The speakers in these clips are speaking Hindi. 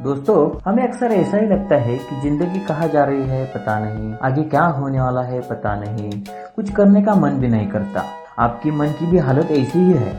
दोस्तों, हमें अक्सर ऐसा ही लगता है कि जिंदगी कहाँ जा रही है पता नहीं, आगे क्या होने वाला है पता नहीं, कुछ करने का मन भी नहीं करता। आपकी मन की भी हालत ऐसी ही है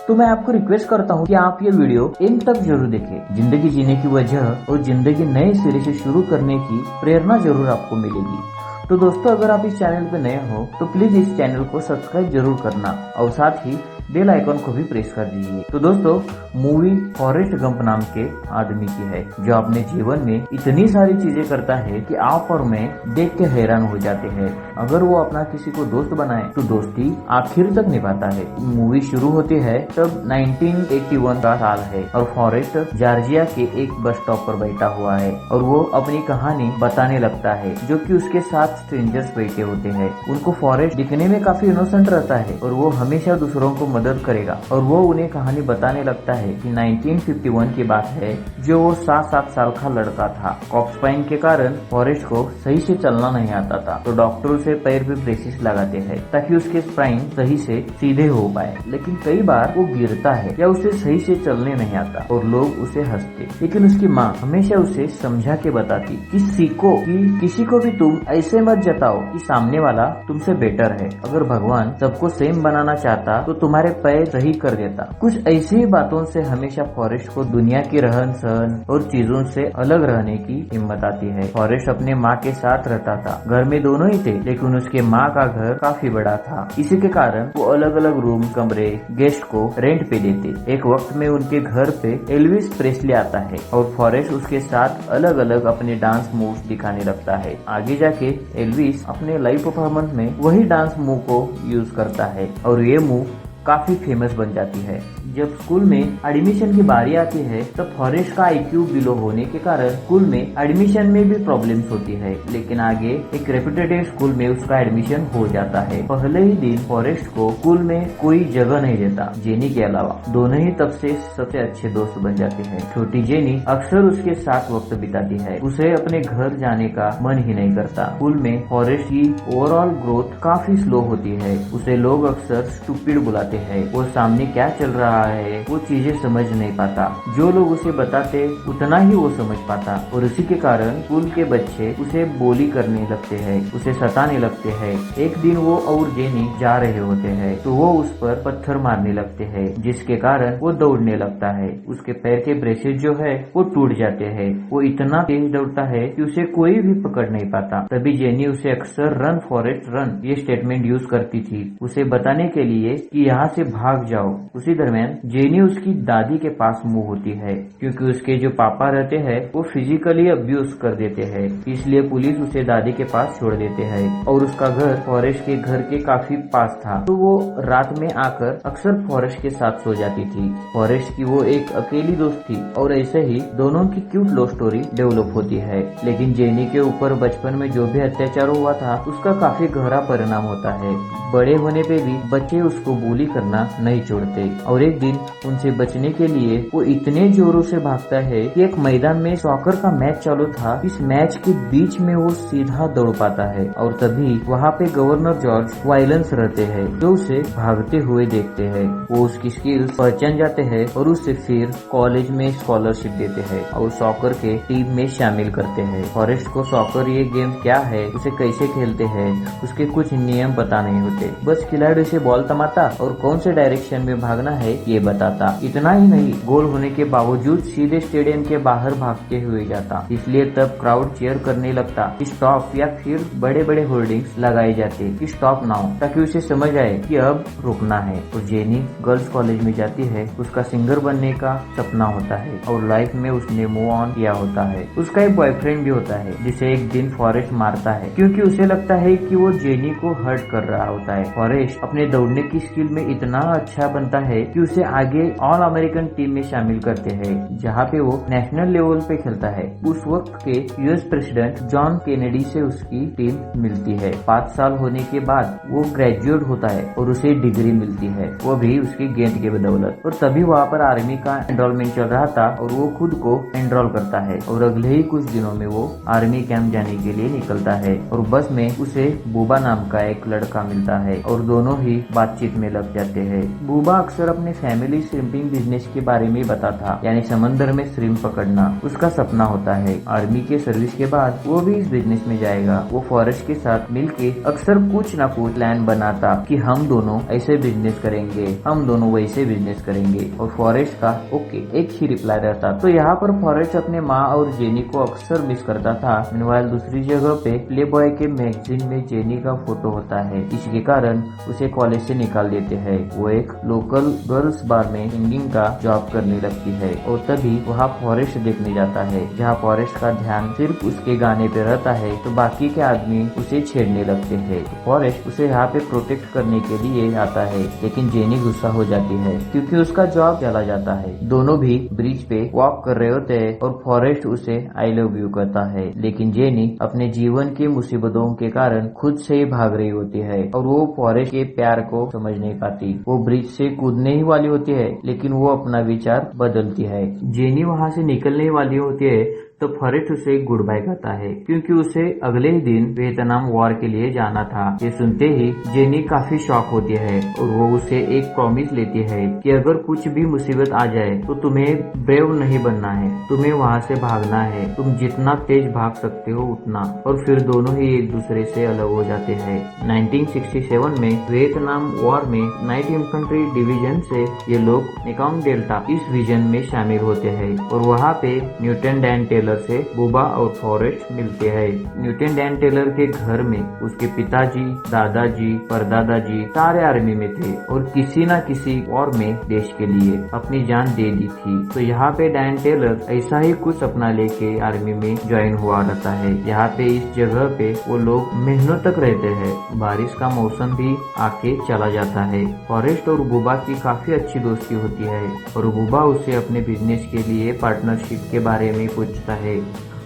तो मैं आपको रिक्वेस्ट करता हूँ कि आप ये वीडियो एंड तक जरूर देखें। जिंदगी जीने की वजह और जिंदगी नए सिरे से शुरू करने की प्रेरणा जरूर आपको मिलेगी। तो दोस्तों, अगर आप इस चैनल पे नए हो तो प्लीज इस चैनल को सब्सक्राइब जरूर करना और साथ ही बेल आइकॉन को भी प्रेस कर दीजिए। तो दोस्तों, मूवी फॉरेस्ट गंप नाम के आदमी की है जो अपने जीवन में इतनी सारी चीजें करता है कि आप और मैं देख के हैरान हो जाते हैं। अगर वो अपना किसी को दोस्त बनाए तो दोस्ती आखिर तक निभाता है। मूवी शुरू होती है तब 1981 का साल है और फॉरेस्ट जॉर्जिया के एक बस स्टॉप पर बैठा हुआ है और वो अपनी कहानी बताने लगता है, जो कि उसके साथ स्ट्रेंजर्स बैठे होते हैं। उनको फॉरेस्ट दिखने में काफी इनोसेंट रहता है और वो हमेशा दूसरों को मदद करेगा और वो उन्हें कहानी बताने लगता है कि 1951 की बात है, जो वो 7 साल का लड़का था। कॉप स्पाइन के कारण फॉरेस्ट को सही से चलना नहीं आता था, तो डॉक्टर उसे पैर पे ब्रेसिस लगाते हैं ताकि उसके स्पाइन सही से सीधे हो पाए। लेकिन कई बार वो गिरता है या उसे सही से चलने नहीं आता और लोग उसे हंसते, लेकिन उसकी माँ हमेशा उसे समझा के बताती कि सीखो कि किसी को भी तुम ऐसे मत जताओ कि सामने वाला तुमसे बेटर है। अगर भगवान सबको सेम बनाना चाहता तो तुम्हारे पैर सही कर देता। कुछ ऐसी बातों से हमेशा फॉरेस्ट को दुनिया की रहन सहन और चीजों से अलग रहने की हिम्मत आती है। फॉरेस्ट अपने माँ के साथ रहता था, घर में दोनों ही थे, लेकिन उसके माँ का घर काफी बड़ा था। इसी के कारण वो अलग अलग रूम, कमरे गेस्ट को रेंट पे देते। एक वक्त में उनके घर पे एल्विस प्रेस्ली आता है और फॉरेस्ट उसके साथ अलग अलग अपने डांस मूव्स दिखाने लगता है। आगे जाके एल्विस अपने लाइव परफॉर्मेंस में वही डांस मूव को यूज करता है और ये मूव काफी फेमस बन जाती है। जब स्कूल में एडमिशन की बारी आती है तब फॉरेस्ट का IQ बिलो होने के कारण स्कूल में एडमिशन में भी प्रॉब्लम्स होती है, लेकिन आगे एक रेप्यूटेड स्कूल में उसका एडमिशन हो जाता है। पहले ही दिन फॉरेस्ट को स्कूल में कोई जगह नहीं देता, जेनी के अलावा। दोनों ही तब से सबसे अच्छे दोस्त बन जाते हैं। छोटी जेनी अक्सर उसके साथ वक्त बिताती है, उसे अपने घर जाने का मन ही नहीं करता। स्कूल में फॉरेस्ट की ओवरऑल ग्रोथ काफी स्लो होती है, उसे लोग अक्सर स्टूपिड बुलाते है। वो सामने क्या चल रहा है वो चीजें समझ नहीं पाता, जो लोग उसे बताते उतना ही वो समझ पाता और उसी के कारण स्कूल के बच्चे उसे बोली करने लगते हैं, उसे सताने लगते हैं। एक दिन वो और जेनी जा रहे होते हैं तो वो उस पर पत्थर मारने लगते हैं, जिसके कारण वो दौड़ने लगता है। उसके पैर के ब्रेसेस जो है वो टूट जाते हैं। वो इतना तेज दौड़ता है कि उसे कोई भी पकड़ नहीं पाता। तभी जेनी उसे अक्सर रन फॉरेस्ट रन ये स्टेटमेंट यूज करती थी, उसे बताने के लिए कि यहाँ से भाग जाओ। उसी दरमियान जेनी उसकी दादी के पास मूव होती है, क्योंकि उसके जो पापा रहते हैं वो फिजिकली अब्यूज कर देते हैं, इसलिए पुलिस उसे दादी के पास छोड़ देते हैं। और उसका घर फॉरेस्ट के घर के काफी पास था, तो वो रात में आकर अक्सर फॉरेस्ट के साथ सो जाती थी। फॉरेस्ट की वो एक अकेली दोस्त थी और ऐसे ही दोनों की क्यूट लव स्टोरी डेवलप होती है। लेकिन जेनी के ऊपर बचपन में जो भी अत्याचार हुआ था उसका काफी गहरा परिणाम होता है। बड़े होने पे भी बच्चे उसको bully करना नहीं छोड़ते और एक दिन उनसे बचने के लिए वो इतने जोरों से भागता है कि एक मैदान में सॉकर का मैच चालू था। इस मैच के बीच में वो सीधा दौड़ पाता है और तभी वहाँ पे गवर्नर जॉर्ज वायलेंस रहते हैं, जो उसे भागते हुए देखते हैं। वो उसकी स्किल्स पहचान जाते हैं और उसे फिर कॉलेज में स्कॉलरशिप देते हैं और सॉकर के टीम में शामिल करते हैं। फॉरेस्ट को सॉकर ये गेम क्या है, उसे कैसे खेलते हैं, उसके कुछ नियम पता नहीं होते। बस खिलाड़ी से बॉल थमाता और कौन से डायरेक्शन में भागना है ये बताता। इतना ही नहीं, गोल होने के बावजूद सीधे स्टेडियम के बाहर भागते हुए जाता। इसलिए तब क्राउड चीयर करने लगता कि स्टॉप, या फिर बड़े बड़े होर्डिंग्स लगाए जाते कि स्टॉप नाउ, ताकि उसे समझ आए कि अब रुकना है। और जेनी गर्ल्स कॉलेज में जाती है, उसका सिंगर बनने का सपना होता है और लाइफ में उसने मूव ऑन किया होता है। उसका एक बॉयफ्रेंड भी होता है जिसे एक दिन फॉरेस्ट मारता है, क्योंकि उसे लगता है कि वो जेनी को हर्ट कर रहा होता है। फॉरेस्ट अपने दौड़ने की स्किल में इतना अच्छा बनता है कि उसे आगे ऑल अमेरिकन टीम में शामिल करते हैं, जहाँ पे वो नेशनल लेवल पे खेलता है। उस वक्त के यूएस प्रेसिडेंट जॉन केनेडी से उसकी टीम मिलती है। 5 साल होने के बाद वो ग्रेजुएट होता है और उसे डिग्री मिलती है, वो भी उसकी गेंद के बदौलत। और तभी वहाँ पर आर्मी का एनरोलमेंट चल रहा था और वो खुद को एनरोल करता है और अगले ही कुछ दिनों में वो आर्मी कैंप जाने के लिए निकलता है। और बस में उसे बूबा नाम का एक लड़का मिलता है और दोनों ही बातचीत में लग जाते हैं। बूबा अक्सर अपने फैमिली श्रिम्पिंग बिजनेस के बारे में बता था, यानी समंदर में श्रिम्प पकड़ना उसका सपना होता है। आर्मी के सर्विस के बाद वो भी इस बिजनेस में जाएगा। वो फॉरेस्ट के साथ मिलके अक्सर कुछ ना कुछ प्लान बनाता कि हम दोनों ऐसे बिजनेस करेंगे, हम दोनों वैसे बिजनेस करेंगे, और फॉरेस्ट का ओके एक ही रिप्लाई रहता। तो यहाँ पर फॉरेस्ट अपने माँ और जेनी को अक्सर मिस करता था। मीनवाइल दूसरी जगह पे प्ले बॉय के मैगजीन में जेनी का फोटो होता है, इसके कारण उसे कॉलेज से निकाल देते हैं। वो एक लोकल गर्ल्स बार में सिंगिंग का जॉब करने लगती है और तभी वहाँ फॉरेस्ट देखने जाता है, जहाँ फॉरेस्ट का ध्यान सिर्फ उसके गाने पे रहता है। तो बाकी के आदमी उसे छेड़ने लगते हैं। तो फॉरेस्ट उसे यहाँ पे प्रोटेक्ट करने के लिए आता है, लेकिन जेनी गुस्सा हो जाती है क्योंकि उसका जॉब चला जाता है। दोनों भी ब्रिज पे वॉक कर रहे होते हैं और फॉरेस्ट उसे आई लव यू कहता है, लेकिन जेनी अपने जीवन की मुसीबतों के कारण खुद से ही भाग रही होती है और वो फॉरेस्ट के प्यार को समझ नहीं पाती। वो ब्रिज से कूदने ही वाली होती है, लेकिन वो अपना विचार बदलती है। जेनी वहाँ से निकलने वाली होती है तो फॉरेस्ट उसे गुड बाय कहता है, क्योंकि उसे अगले ही दिन वियतनाम वॉर के लिए जाना था। ये सुनते ही जेनी काफी शॉक होती है और वो उसे एक प्रॉमिस लेती है कि अगर कुछ भी मुसीबत आ जाए तो तुम्हें ब्रेव नहीं बनना है, तुम्हें वहाँ से भागना है, तुम जितना तेज भाग सकते हो उतना। और फिर दोनों ही एक दूसरे से अलग हो जाते हैं। 1967 में वियतनाम वॉर में 9th इन्फेंट्री डिवीजन से ये लोग मेकॉन्ग डेल्टा इस रीजन में शामिल होते हैं और वहाँ पे न्यूटन डैन टेलर से बुबा और फॉरेस्ट मिलते हैं। न्यूटन डैन टेलर के घर में उसके पिताजी, दादाजी, परदादाजी सारे आर्मी में थे और किसी न किसी वॉर में देश के लिए अपनी जान दे दी थी। तो यहाँ पे डैन टेलर ऐसा ही कुछ सपना लेके आर्मी में ज्वाइन हुआ रहता है। यहाँ पे इस जगह पे वो लोग महीनों तक रहते हैं। बारिश का मौसम भी आके चला जाता है। फॉरेस्ट और बुबा की काफी अच्छी दोस्ती होती है और बुबा उसे अपने बिजनेस के लिए पार्टनरशिप के बारे में पूछता है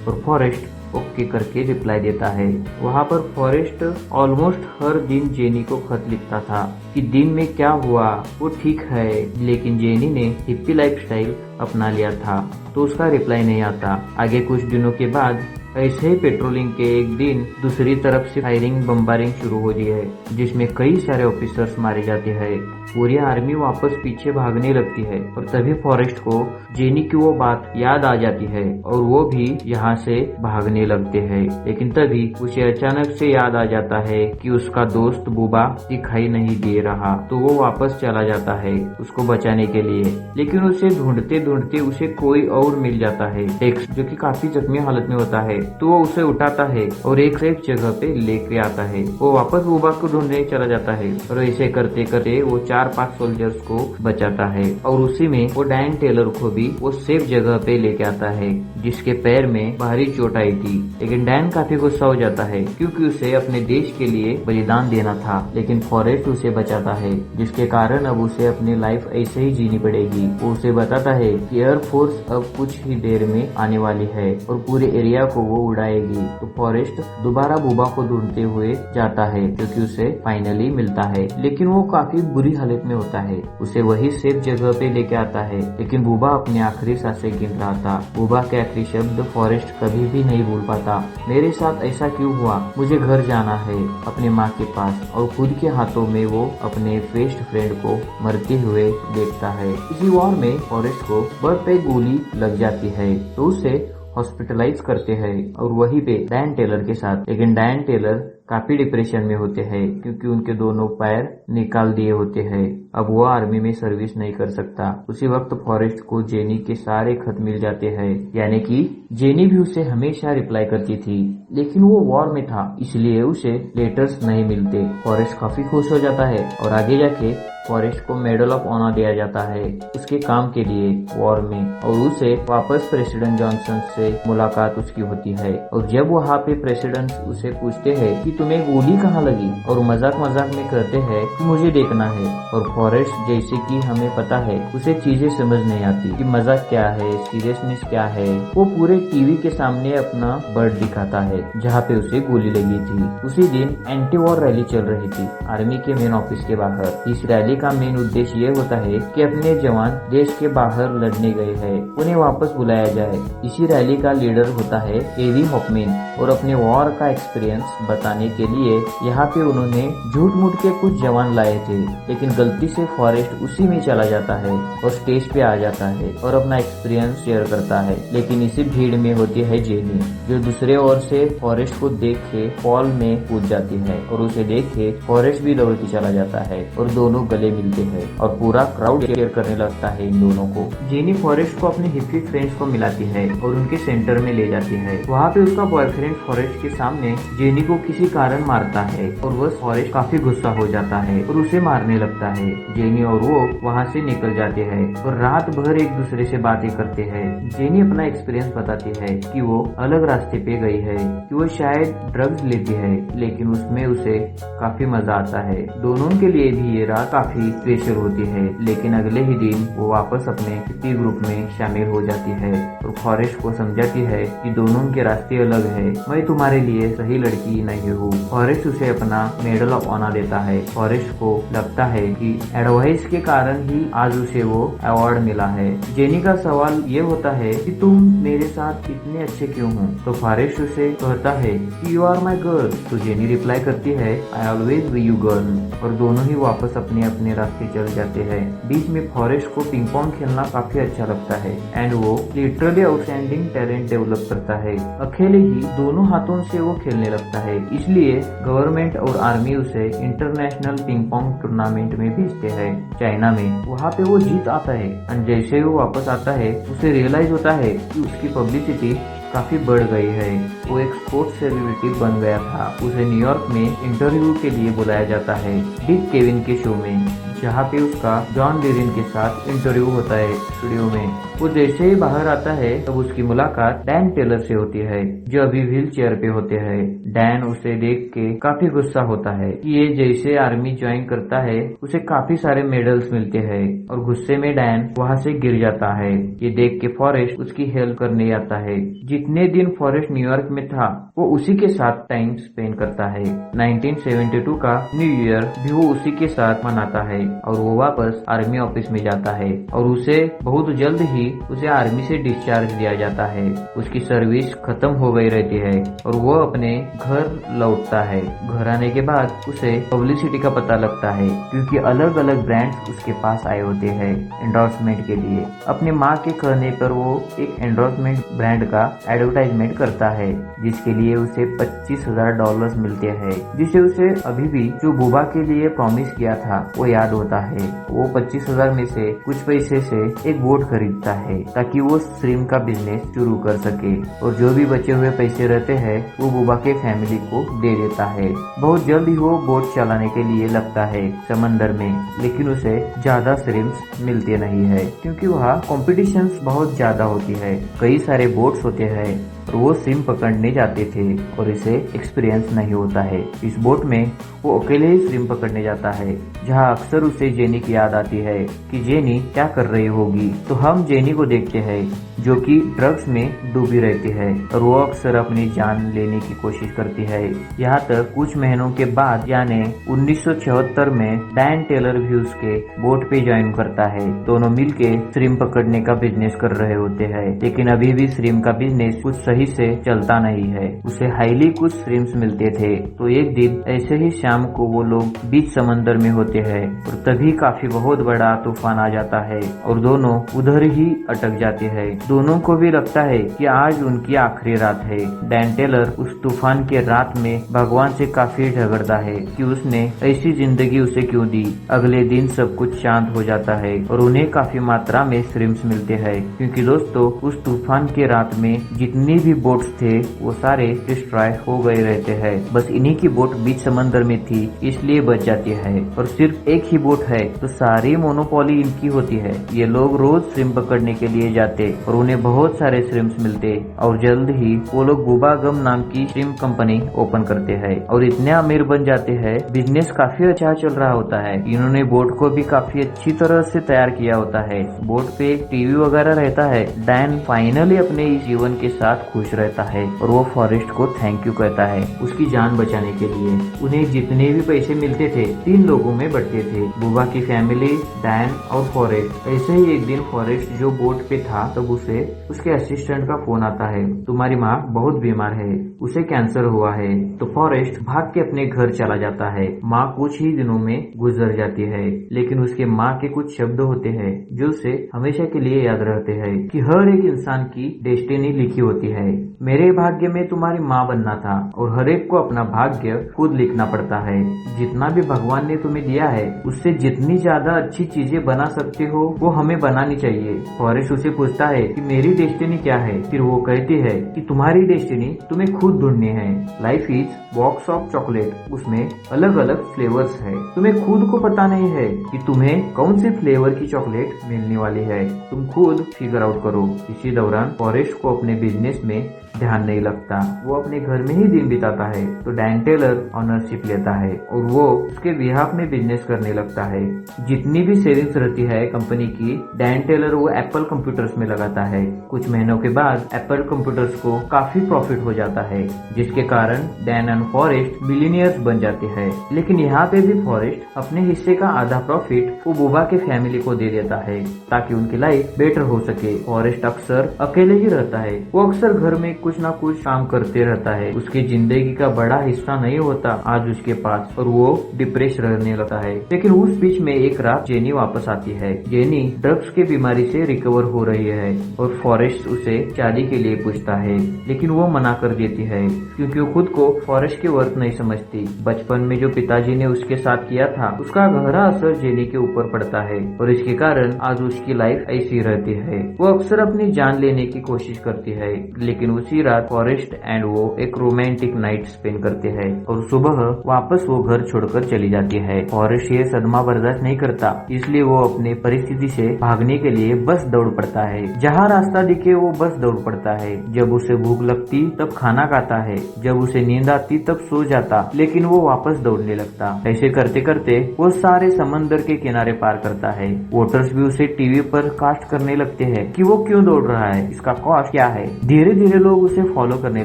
और फॉरेस्ट ओके करके रिप्लाई देता है। वहाँ पर फॉरेस्ट ऑलमोस्ट हर दिन जेनी को खत लिखता था कि दिन में क्या हुआ, वो ठीक है, लेकिन जेनी ने हिप्पी लाइफस्टाइल अपना लिया था तो उसका रिप्लाई नहीं आता। आगे कुछ दिनों के बाद ऐसे ही पेट्रोलिंग के एक दिन दूसरी तरफ से फायरिंग बम्बारिंग शुरू होती है, जिसमें कई सारे ऑफिसर्स मारे जाते हैं। पूरी आर्मी वापस पीछे भागने लगती है और तभी फॉरेस्ट को जेनी की वो बात याद आ जाती है और वो भी यहाँ से भागने लगते हैं। लेकिन तभी उसे अचानक से याद आ जाता है कि उसका दोस्त बुबा दिखाई नहीं दे रहा, तो वो वापस चला जाता है उसको बचाने के लिए। लेकिन उसे ढूंढते ढूंढते उसे कोई और मिल जाता है, टेक्स, जो कि काफी जख्मी हालत में होता है। तो वो उसे उठाता है और एक सेफ जगह पे लेके आता है। वो वापस बुबा को ढूंढने चला जाता है और ऐसे करते करते वो 4-5 सोल्जर्स को बचाता है और उसी में वो डैन टेलर को भी वो सेफ जगह पे लेके आता है, जिसके पैर में भारी चोट आई थी। लेकिन डैन काफी गुस्सा हो जाता है क्योंकि उसे अपने देश के लिए बलिदान देना था, लेकिन फॉरेस्ट उसे बचाता है, जिसके कारण अब उसे अपनी लाइफ ऐसे ही जीनी पड़ेगी। वो उसे बताता है कि एयरफोर्स अब कुछ ही देर में आने वाली है और पूरे एरिया को वो उड़ाएगी। तो फॉरेस्ट दोबारा बुबा को ढूंढते हुए जाता है, जो कि उसे फाइनली मिलता है, लेकिन वो काफी बुरी हालत में होता है। उसे वही सेफ जगह पे लेके आता है, लेकिन बुबा अपने आखिरी सांसें गिन रहा था। बुबा के आखिरी शब्द फॉरेस्ट कभी भी नहीं भूल पाता। मेरे साथ ऐसा क्यों हुआ, मुझे घर जाना है अपने माँ के पास। और खुद के हाथों में वो अपने बेस्ट फ्रेंड को मरते हुए देखता है। इसी वॉर में फॉरेस्ट को बर्थ पे गोली लग जाती है, तो उसे हॉस्पिटलाइज करते हैं और वहीं पे डैन टेलर के साथ। लेकिन डैन टेलर काफी डिप्रेशन में होते हैं क्योंकि उनके दोनों पैर निकाल दिए होते हैं। अब वो आर्मी में सर्विस नहीं कर सकता। उसी वक्त फॉरेस्ट को जेनी के सारे खत मिल जाते हैं, यानी कि जेनी भी उसे हमेशा रिप्लाई करती थी, लेकिन वो वॉर में था इसलिए उसे लेटर्स नहीं मिलते। फॉरेस्ट काफी खुश हो जाता है और आगे जाके फॉरेस्ट को मेडल ऑफ ऑनर दिया जाता है उसके काम के लिए वॉर में, और उसे वापस प्रेसिडेंट जॉनसन से मुलाकात उसकी होती है। और जब वहाँ पे प्रेसिडेंट उसे पूछते हैं कि तुम्हें गोली कहाँ लगी, और मजाक मजाक में कहते हैं कि मुझे देखना है। और फॉरेस्ट, जैसे कि हमें पता है, उसे चीजें समझ नहीं आती कि मजाक क्या है, सीरियसनेस क्या है। वो पूरे टीवी के सामने अपना बर्ड दिखाता है जहाँ पे उसे गोली लगी थी। उसी दिन एंटी वॉर रैली चल रही थी आर्मी के मेन ऑफिस के बाहर। इस रैली का मेन उद्देश्य ये होता है कि अपने जवान देश के बाहर लड़ने गए हैं, उन्हें वापस बुलाया जाए। इसी रैली का लीडर होता है एवी हॉफमैन, और अपने वॉर का एक्सपीरियंस बताने के लिए यहाँ पे उन्होंने झूठ मूठ के कुछ जवान लाए थे, लेकिन गलती से फॉरेस्ट उसी में चला जाता है और स्टेज पे आ जाता है और अपना एक्सपीरियंस शेयर करता है। लेकिन इसी भीड़ में होती है जेनी, जो दूसरे ओर से फॉरेस्ट को देख के फॉल में कूद जाती है और उसे देख के फॉरेस्ट भी दौड़ के चला जाता है और दोनों गले मिलते हैं और पूरा क्राउड चीयर करने लगता है इन दोनों को। जेनी फॉरेस्ट को अपने हिप्पी फ्रेंड्स को मिलाती है और उनके सेंटर में ले जाती है। वहाँ पे उसका बॉयफ्रेंड फॉरेस्ट के सामने जेनी को किसी कारण मारता है और वह फॉरेस्ट काफी गुस्सा हो जाता है और उसे मारने लगता है। जेनी और वो वहाँ से निकल जाते हैं और रात भर एक दूसरे से बातें करते हैं। जेनी अपना एक्सपीरियंस बताती है कि वो अलग रास्ते पे गई है, कि वो शायद ड्रग्स लेती है, लेकिन उसमें उसे काफी मजा आता है। दोनों के लिए भी ये रात काफी स्पेशल होती है। लेकिन अगले ही दिन वो वापस अपने हिप्पी ग्रुप में शामिल हो जाती है और फॉरेस्ट को समझाती है कि दोनों के रास्ते अलग है, मैं तुम्हारे लिए सही लड़की नहीं हूँ। फॉरेस्ट उसे अपना मेडल ऑफ ऑनर देता है। फॉरेस्ट को लगता है कि एडवाइस के कारण ही आज उसे वो अवार्ड मिला है। जेनी का सवाल ये होता है कि तुम मेरे साथ इतने अच्छे क्यों हो? तो फॉरेस्ट उसे कहता है कि यू आर माई गर्ल। तो जेनी रिप्लाई करती है I always be you girl, और दोनों ही वापस अपने अपने रास्ते चल जाते हैं। बीच में फॉरेस्ट को पिंग पोंग खेलना काफी अच्छा लगता है एंड वो लिटरली आउटस्टैंडिंग टैलेंट डेवलप करता है। अकेले ही दोनों हाथों से वो खेलने लगता है, इसलिए गवर्नमेंट और आर्मी उसे इंटरनेशनल पिंग पोंग टूर्नामेंट में भेजते हैं चाइना में। वहाँ पे वो जीत आता है और जैसे ही वो वापस आता है उसे रियलाइज होता है कि उसकी पब्लिसिटी काफी बढ़ गई है। वो एक स्पोर्ट्स सेलिब्रिटी बन गया था। उसे न्यूयॉर्क में इंटरव्यू के लिए बुलाया जाता है डिक केविन के शो में, जहाँ पे उसका जॉन लेरिन के साथ इंटरव्यू होता है स्टूडियो में। वो जैसे ही बाहर आता है तब उसकी मुलाकात डैन टेलर से होती है, जो अभी व्हील चेयर पे होते हैं। डैन उसे देख के काफी गुस्सा होता है कि ये जैसे आर्मी ज्वाइन करता है उसे काफी सारे मेडल्स मिलते हैं, और गुस्से में डैन वहाँ से गिर जाता है। ये देख के फॉरेस्ट उसकी हेल्प करने आता है। जितने दिन फॉरेस्ट न्यूयॉर्क में था वो उसी के साथ टाइम स्पेंड करता है। 1972 का न्यू ईयर भी वो उसी के साथ मनाता है और वो वापस आर्मी ऑफिस में जाता है और उसे बहुत जल्द ही उसे आर्मी से डिस्चार्ज दिया जाता है। उसकी सर्विस खत्म हो गई रहती है और वो अपने घर लौटता है। घर आने के बाद उसे पब्लिसिटी का पता लगता है, क्योंकि अलग अलग ब्रांड्स उसके पास आए होते हैं एंडोर्समेंट के लिए। अपने माँ के कहने पर वो एक एंडोर्समेंट ब्रांड का एडवर्टाइजमेंट करता है, जिसके लिए उसे $25,000 मिलते हैं, जिसे उसे अभी भी जो बुबा के लिए प्रॉमिस किया था वो याद होता है। वो 25,000 में से कुछ पैसे से एक बोट खरीदता है ताकि वो श्रिम्प का बिजनेस शुरू कर सके, और जो भी बचे हुए पैसे रहते हैं वो बुबा के फैमिली को दे देता है। बहुत जल्द ही वो बोट चलाने के लिए लगता है समंदर में, लेकिन उसे ज्यादा श्रिम्प मिलते नहीं है क्योंकि वहाँ कॉम्पिटिशन बहुत ज्यादा होती है। कई सारे बोट्स होते हैं और वो श्रिम्प पकड़ने जाते थे और इसे एक्सपीरियंस नहीं होता है। इस बोट में वो अकेले ही श्रिम्प पकड़ने जाता है, जहाँ अक्सर उसे जेनी की याद आती है कि जेनी क्या कर रही होगी। तो हम जेनी को देखते हैं जो कि ड्रग्स में डूबी रहती है और वो अक्सर अपनी जान लेने की कोशिश करती है। यहाँ तक कुछ महीनों के बाद यानी 1976 में डैन टेलर भी उसके बोट पे ज्वाइन करता है। दोनों मिलके श्रिम्प पकड़ने का बिजनेस कर रहे होते हैं, लेकिन अभी भी श्रिम्प का बिजनेस कुछ सही से चलता नहीं है। उसे हाईली कुछ श्रिम्प्स मिलते थे। तो एक दिन ऐसे ही शाम को वो लोग बीच समंदर में होते हैं और तभी काफी बहुत बड़ा तूफान आ जाता है और दोनों उधर ही अटक जाते हैं। दोनों को भी लगता है कि आज उनकी आखिरी रात है। डैन टेलर उस तूफान के रात में भगवान से काफी झगड़ता है कि उसने ऐसी जिंदगी उसे क्यों दी। अगले दिन सब कुछ शांत हो जाता है और उन्हें काफी मात्रा में श्रिम्प्स मिलते हैं, क्योंकि दोस्तों उस तूफान के रात में जितनी भी बोट्स थे वो सारे डिस्ट्रॉय हो गए रहते हैं। बस इन्हीं की बोट बीच समंदर में थी इसलिए बच जाती है, और सिर्फ एक ही बोट है तो सारी मोनोपोली इनकी होती है। ये लोग रोज श्रिम्प पकड़ने के लिए जाते और उन्हें बहुत सारे श्रिम्प्स मिलते और जल्द ही वो लोग बुबा गम नाम की श्रिम्प कंपनी ओपन करते हैं और इतने अमीर बन जाते हैं। बिजनेस काफी अच्छा चल रहा होता है। इन्होंने बोट को भी काफी अच्छी तरह से तैयार किया होता है। बोट पे टीवी वगैरह रहता है। डैन फाइनली अपने इस जीवन के साथ खुश रहता है और वो फॉरेस्ट को थैंक यू कहता है उसकी जान बचाने के लिए। उन्हें जितने भी पैसे मिलते थे 3 लोगों में बंटते थे, बुबा की फैमिली, डैन और फॉरेस्ट। ऐसे ही एक दिन फॉरेस्ट जो वो बोट पे था तब उसे उसके असिस्टेंट का फोन आता है, तुम्हारी माँ बहुत बीमार है, उसे कैंसर हुआ है। तो फॉरेस्ट भाग के अपने घर चला जाता है। माँ कुछ ही दिनों में गुजर जाती है, लेकिन उसके माँ के कुछ शब्द होते हैं जो उसे हमेशा के लिए याद रहते हैं कि हर एक इंसान की डेस्टिनी लिखी होती है। मेरे भाग्य में तुम्हारी माँ बनना था और हर एक को अपना भाग्य खुद लिखना पड़ता है। जितना भी भगवान ने तुम्हें दिया है उससे जितनी ज्यादा अच्छी चीजें बना सकते हो वो हमें बनानी चाहिए। फॉरेस्ट उसे पूछता है कि मेरी डेस्टिनी क्या है। फिर वो कहती है कि तुम्हारी डेस्टिनी तुम्हें खुद ढूंढनी है। Life is box of chocolate, उसमें अलग अलग फ्लेवर्स है। तुम्हें खुद को पता नहीं है कि तुम्हें कौन से फ्लेवर की चॉकलेट मिलने वाली है, तुम खुद फिगर आउट करो। इसी दौरान फॉरेस्ट को अपने बिजनेस में ध्यान नहीं लगता, वो अपने घर में ही दिन बिताता है। तो डैन टेलर ऑनरशिप लेता है और वो उसके बिहाफ में बिजनेस करने लगता है। जितनी भी सेविंग्स रहती है कंपनी की, डैन टेलर वो एप्पल कंप्यूटर्स में लगाता है। कुछ महीनों के बाद एप्पल कंप्यूटर्स को काफी प्रॉफिट हो जाता है, जिसके कारण डैन एंड फॉरेस्ट बिलियनियर्स बन जाते हैं। लेकिन यहाँ पे भी फॉरेस्ट अपने हिस्से का आधा प्रॉफिट वो बुबा के फैमिली को दे देता है ताकि उनकी लाइफ बेटर हो सके। फॉरेस्ट अक्सर अकेले ही रहता है, वो अक्सर घर में कुछ ना कुछ काम करते रहता है। उसकी जिंदगी का बड़ा हिस्सा नहीं होता आज उसके पास और वो डिप्रेस रहने लगता है। लेकिन उस बीच में एक रात जेनी वापस आती है। जेनी ड्रग्स की बीमारी से रिकवर हो रही है और फॉरेस्ट उसे शादी के लिए पूछता है, लेकिन वो मना कर देती है क्योंकि वो खुद को फॉरेस्ट के वर्थ नहीं समझती। बचपन में जो पिताजी ने उसके साथ किया था उसका गहरा असर जेनी के ऊपर पड़ता है और इसके कारण आज उसकी लाइफ ऐसी रहती है। वो अक्सर अपनी जान लेने की कोशिश करती है, लेकिन उसी रात फॉरेस्ट एंड वो एक रोमांटिक नाइट स्पेंड करते हैं और सुबह वापस वो घर छोड़कर चली जाती है। फॉरेस्ट ये सदमा बर्दाश्त नहीं करता, इसलिए वो अपने परिस्थिति से भागने के लिए बस दौड़ पड़ता है। जहाँ रास्ता दिखे वो बस दौड़ पड़ता है। जब उसे भूख लगती तब खाना खाता है, जब उसे नींद आती तब सो जाता, लेकिन वो वापस दौड़ने लगता। ऐसे करते करते वो सारे समंदर के किनारे पार करता है। वोटर्स भी उसे टीवी पर कास्ट करने लगते हैं कि वो क्यों दौड़ रहा है, इसका कॉस्ट क्या है। धीरे धीरे लोग उसे फॉलो करने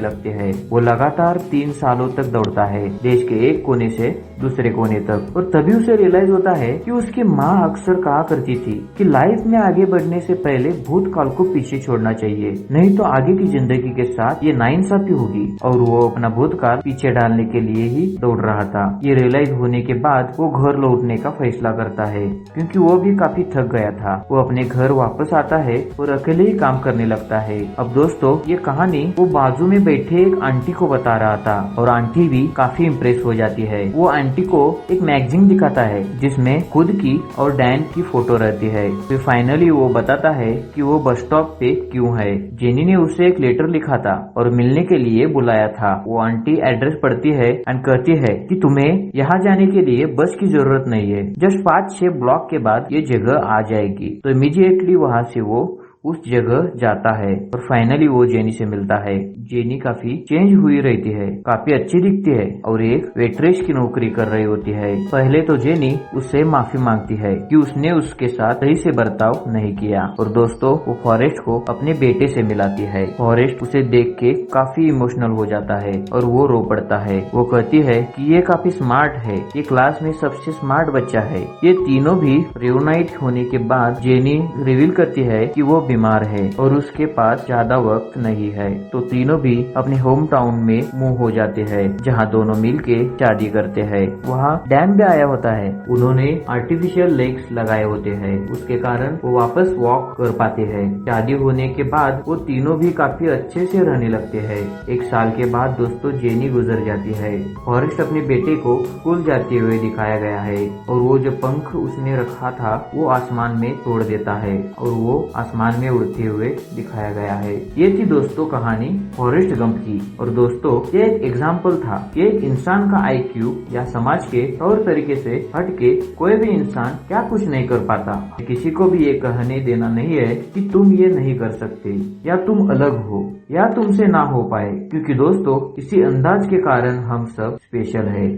लगते हैं। वो लगातार 3 सालों तक दौड़ता है, देश के एक कोने से दूसरे कोने तक। और तभी उसे रियलाइज होता है कि उसकी माँ अक्सर कहा करती थी कि लाइफ में आगे बढ़ने से पहले भूतकाल को पीछे छोड़ना चाहिए, नहीं तो आगे की जिंदगी के साथ ये नाइंसाफी होगी। और वो अपना भूतकाल पीछे डालने के लिए ही दौड़ रहा था। ये रियलाइज होने के बाद वो घर लौटने का फैसला करता है क्योंकि वो भी काफी थक गया था। वो अपने घर वापस आता है और अकेले ही काम करने लगता है। अब दोस्तों ये कहानी वो बाजू में बैठे एक आंटी को बता रहा था और आंटी भी काफी इम्प्रेस हो जाती है। वो आंटी को एक मैगजीन दिखाता है जिसमें खुद की और डैन की फोटो रहती है। फिर फाइनली वो बताता है कि वो बस स्टॉप पे क्यों है। जेनी ने उसे एक लेटर लिखा था और मिलने के लिए बुलाया था। वो आंटी एड्रेस पढ़ती है एंड कहती है कि तुम्हें यहाँ जाने के लिए बस की जरूरत नहीं है, जस्ट 5-6 ब्लॉक के बाद ये जगह आ जाएगी। तो इमीडिएटली वहाँ से वो उस जगह जाता है और फाइनली वो जेनी से मिलता है। जेनी काफी चेंज हुई रहती है, काफी अच्छी दिखती है और एक वेट्रेस की नौकरी कर रही होती है। पहले तो जेनी उससे माफी मांगती है कि उसने उसके साथ सही से बर्ताव नहीं किया और दोस्तों वो फॉरेस्ट को अपने बेटे से मिलाती है। फॉरेस्ट उसे देख के काफी इमोशनल हो जाता है और वो रो पड़ता है। वो कहती है कि ये काफी स्मार्ट है, ये क्लास में सबसे स्मार्ट बच्चा है। ये तीनों भी रियूनाइट होने के बाद जेनी रिवील करती है कि वो बीमार है और उसके पास ज्यादा वक्त नहीं है। तो तीनों भी अपने होम टाउन में मूव हो जाते हैं जहाँ दोनों मिलके शादी करते हैं। वहाँ डैम भी आया होता है, उन्होंने आर्टिफिशियल लेग्स लगाए होते हैं, उसके कारण वो वापस वॉक कर पाते हैं। शादी होने के बाद वो तीनों भी काफी अच्छे से रहने लगते हैं। 1 साल के बाद दोस्तों जेनी गुजर जाती है। फॉरेस्ट अपने बेटे को स्कूल जाते हुए दिखाया गया है और वो जो पंख उसने रखा था वो आसमान में तोड़ देता है और वो आसमान में उड़ते हुए दिखाया गया है। ये थी दोस्तों कहानी फॉरेस्ट गंप की। और दोस्तों ये एक एग्जाम्पल था कि एक इंसान का IQ या समाज के तौर तरीके से हट के कोई भी इंसान क्या कुछ नहीं कर पाता। किसी को भी ये कहने देना नहीं है कि तुम ये नहीं कर सकते या तुम अलग हो या तुमसे ना हो पाए, क्योंकि दोस्तों इसी अंदाज के कारण हम सब स्पेशल है।